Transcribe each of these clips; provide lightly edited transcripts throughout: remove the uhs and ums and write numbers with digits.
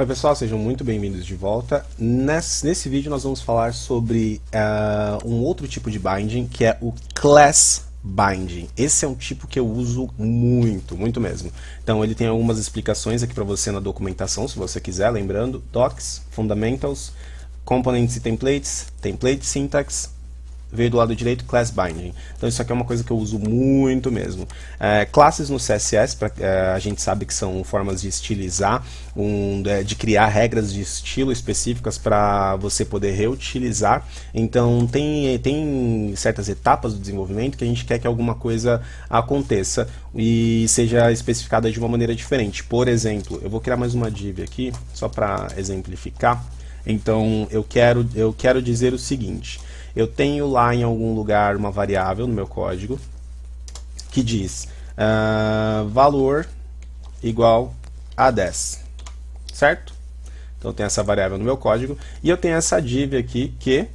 Oi pessoal, sejam muito bem-vindos de volta. Nesse vídeo nós vamos falar sobre um outro tipo de binding, que é o Class Binding. Esse é um tipo que eu uso muito mesmo. Então ele tem algumas explicações aqui para você na documentação, se você quiser, lembrando, Docs, Fundamentals, Components e Templates, Template Syntax, veio do lado direito, Class Binding. Então isso aqui é uma coisa que eu uso muito mesmo. Classes no CSS, a gente sabe que são formas de estilizar, de criar regras de estilo específicas para você poder reutilizar. Então tem certas etapas do desenvolvimento que a gente quer que alguma coisa aconteça e seja especificada de uma maneira diferente. Por exemplo, eu vou criar mais uma div aqui, só para exemplificar. Então eu quero dizer o seguinte: eu tenho lá em algum lugar uma variável no meu código que diz valor igual a 10, certo? Então eu tenho essa variável no meu código e eu tenho essa div aqui que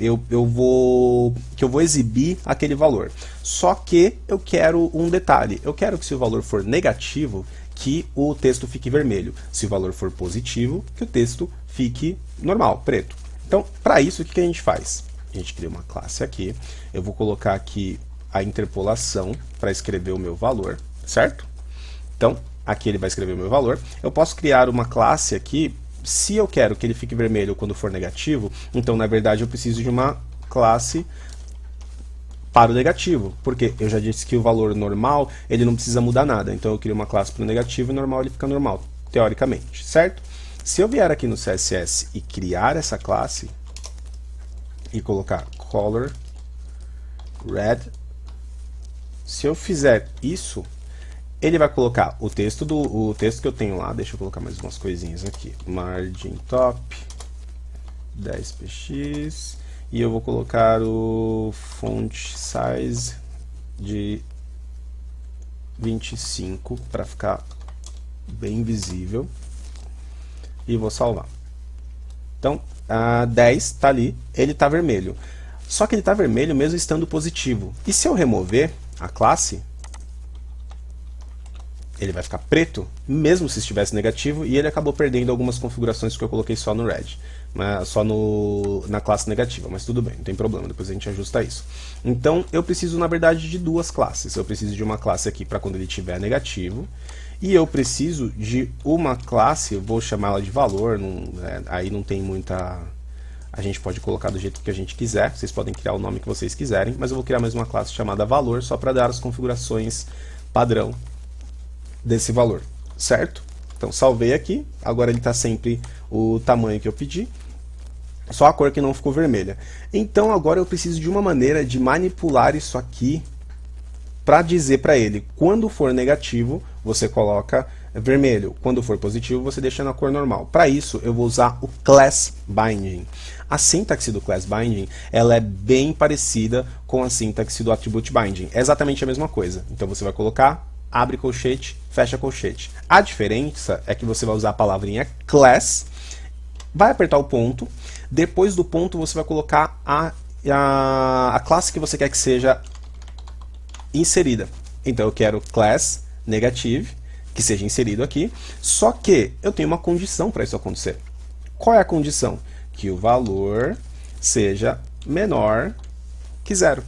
eu vou exibir aquele valor. Só que eu quero um detalhe, eu quero que se o valor for negativo, que o texto fique vermelho. Se o valor for positivo, que o texto fique normal, preto. Então, para isso, o que a gente faz? A gente cria uma classe aqui, eu vou colocar aqui a interpolação para escrever o meu valor, certo? Então, aqui ele vai escrever o meu valor. Eu posso criar uma classe aqui, se eu quero que ele fique vermelho quando for negativo, então, na verdade, eu preciso de uma classe para o negativo, porque eu já disse que o valor normal, ele não precisa mudar nada. Então, eu crio uma classe para o negativo e normal ele fica normal, teoricamente, certo? Se eu vier aqui no CSS e criar essa classe e colocar color red, se eu fizer isso, ele vai colocar o texto que eu tenho lá. Deixa eu colocar mais umas coisinhas aqui. Margin top 10px e eu vou colocar o font size de 25 para ficar bem visível. E vou salvar. Então, 10 está ali, ele está vermelho. Só que ele está vermelho mesmo estando positivo. E se eu remover a classe, ele vai ficar preto, mesmo se estivesse negativo, e ele acabou perdendo algumas configurações que eu coloquei só no red, só na classe negativa, mas tudo bem, não tem problema, depois a gente ajusta isso. Então, eu preciso, na verdade, de duas classes. Eu preciso de uma classe aqui para quando ele estiver negativo, e eu preciso de uma classe, eu vou chamá-la de valor, aí não tem muita... A gente pode colocar do jeito que a gente quiser, vocês podem criar o nome que vocês quiserem, mas eu vou criar mais uma classe chamada valor, só para dar as configurações padrão desse valor, certo? Então salvei aqui, agora ele está sempre o tamanho que eu pedi, só a cor que não ficou vermelha. Então agora eu preciso de uma maneira de manipular isso aqui para dizer para ele, quando for negativo, você coloca vermelho. Quando for positivo, você deixa na cor normal. Para isso, eu vou usar o Class Binding. A sintaxe do Class Binding, ela é bem parecida com a sintaxe do Attribute Binding. É exatamente a mesma coisa. Então você vai colocar, abre colchete, fecha colchete. A diferença é que você vai usar a palavrinha class, vai apertar o ponto, depois do ponto você vai colocar a classe que você quer que seja inserida. Então eu quero class negative, que seja inserido aqui, só que eu tenho uma condição para isso acontecer. Qual é a condição? Que o valor seja menor que 0.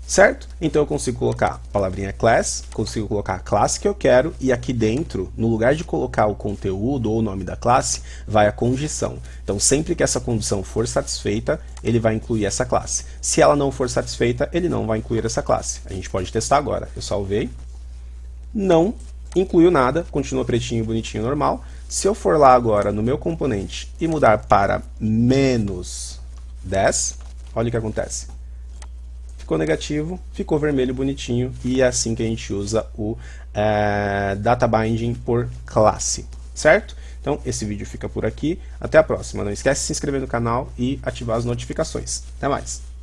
Certo? Então eu consigo colocar a palavrinha class, consigo colocar a classe que eu quero, e aqui dentro, no lugar de colocar o conteúdo ou o nome da classe, vai a condição. Então sempre que essa condição for satisfeita, ele vai incluir essa classe. Se ela não for satisfeita, ele não vai incluir essa classe. A gente pode testar agora. Eu salvei, não incluiu nada, continua pretinho, bonitinho, normal. Se eu for lá agora no meu componente e mudar para menos 10, olha o que acontece. Ficou negativo, ficou vermelho, bonitinho, e é assim que a gente usa o Data Binding por classe, certo? Então esse vídeo fica por aqui, até a próxima. Não esquece de se inscrever no canal e ativar as notificações. Até mais!